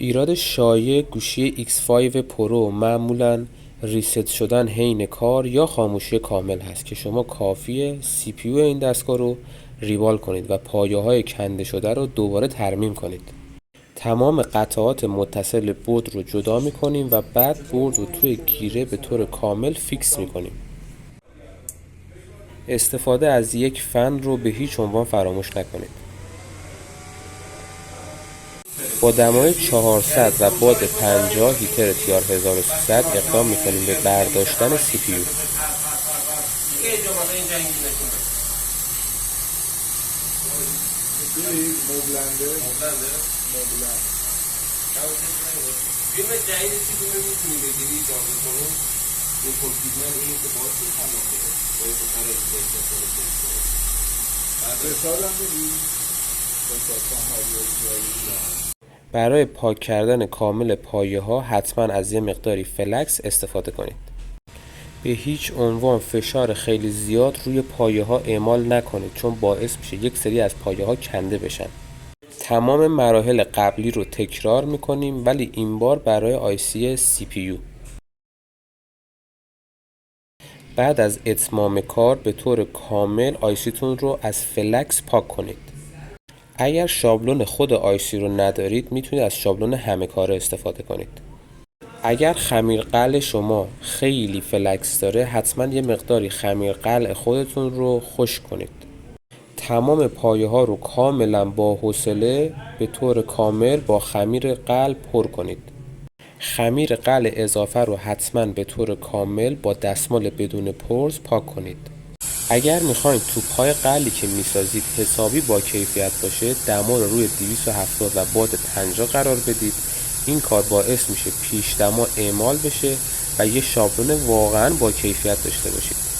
ایراد شایع گوشی X5 پرو معمولاً ریست شدن حین کار یا خاموشی کامل هست که شما کافیه CPU این دستگاه رو ریوال کنید و پایه‌های کنده شده رو دوباره ترمیم کنید. تمام قطعات متصل بورد رو جدا می‌کنیم و بعد بورد رو توی گیره به طور کامل فیکس می‌کنیم. استفاده از یک فن رو به هیچ عنوان فراموش نکنید. با دمای 400 و باد 50 هیتر TR 1300 اقدام می‌کنیم به برداشتن CPU. برای پاک کردن کامل پایه‌ها حتما از یه مقداری فلکس استفاده کنید. به هیچ عنوان فشار خیلی زیاد روی پایه‌ها اعمال نکنید چون باعث میشه یک سری از پایه‌ها کنده بشن. تمام مراحل قبلی رو تکرار میکنیم ولی این بار برای آیسی CPU. بعد از اتمام کار به طور کامل آیسیتون رو از فلکس پاک کنید. اگر شابلون خود آیسی رو ندارید میتونید از شابلون همه کاره استفاده کنید. اگر خمیر قلع شما خیلی فلکس داره حتما یه مقداری خمیر قلع خودتون رو خشک کنید. تمام پایه ها رو کاملا با حوصله به طور کامل با خمیر قلع پر کنید. خمیر قلع اضافه رو حتما به طور کامل با دستمال بدون پرز پاک کنید. اگر میخواین توپ‌های قلعی که میسازید حسابی با کیفیت باشه دما رو روی 270 و باد 50 قرار بدید. این کار باعث میشه پیش دما اعمال بشه و یه شابلون واقعا با کیفیت داشته باشید.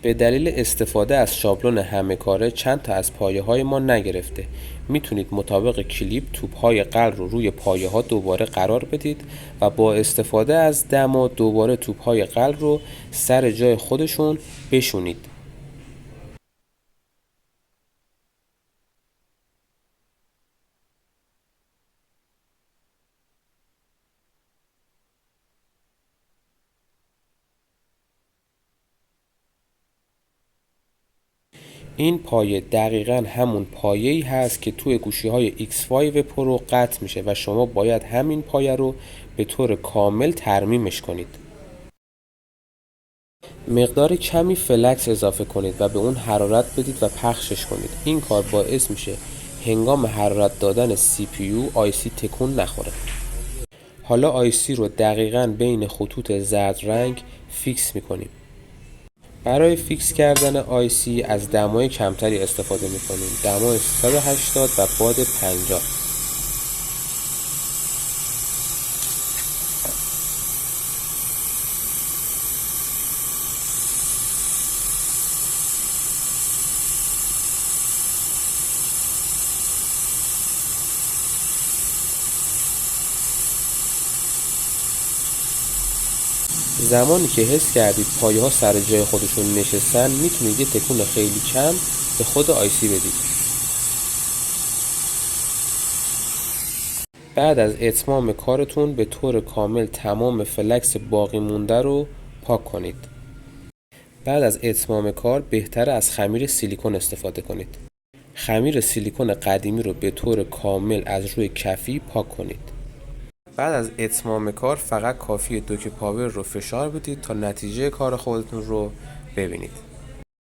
به دلیل استفاده از شابلون همه کاره چند تا از پایه های ما نگرفته. میتونید مطابق کلیپ توپ های قلع رو روی پایه ها دوباره قرار بدید و با استفاده از دما دوباره توپ های قلع رو سر جای خودشون بشونید. این پایه دقیقاً همون پایه‌ای هست که توی گوشی‌های X5 پرو قطع میشه و شما باید همین پایه رو به طور کامل ترمیمش کنید. مقدار کمی فلکس اضافه کنید و به اون حرارت بدید و پخشش کنید. این کار باعث میشه هنگام حرارت دادن CPU آیسی تکون نخوره. حالا آیسی رو دقیقاً بین خطوط زرد رنگ فیکس میکنیم. برای فیکس کردن آیسی از دمای کمتری استفاده میکنیم. دمای 380 و باد 50. زمانی که حس کردید پایه ها سر جای خودشون نشستن میتونید یه تکون خیلی کم به خود آیسی بدید. بعد از اتمام کارتون به طور کامل تمام فلکس باقی مونده رو پاک کنید. بعد از اتمام کار بهتره از خمیر سیلیکون استفاده کنید. خمیر سیلیکون قدیمی رو به طور کامل از روی کفی پاک کنید. بعد از اتمام کار فقط کافیه دوک پاور رو فشار بدید تا نتیجه کار خودتون رو ببینید.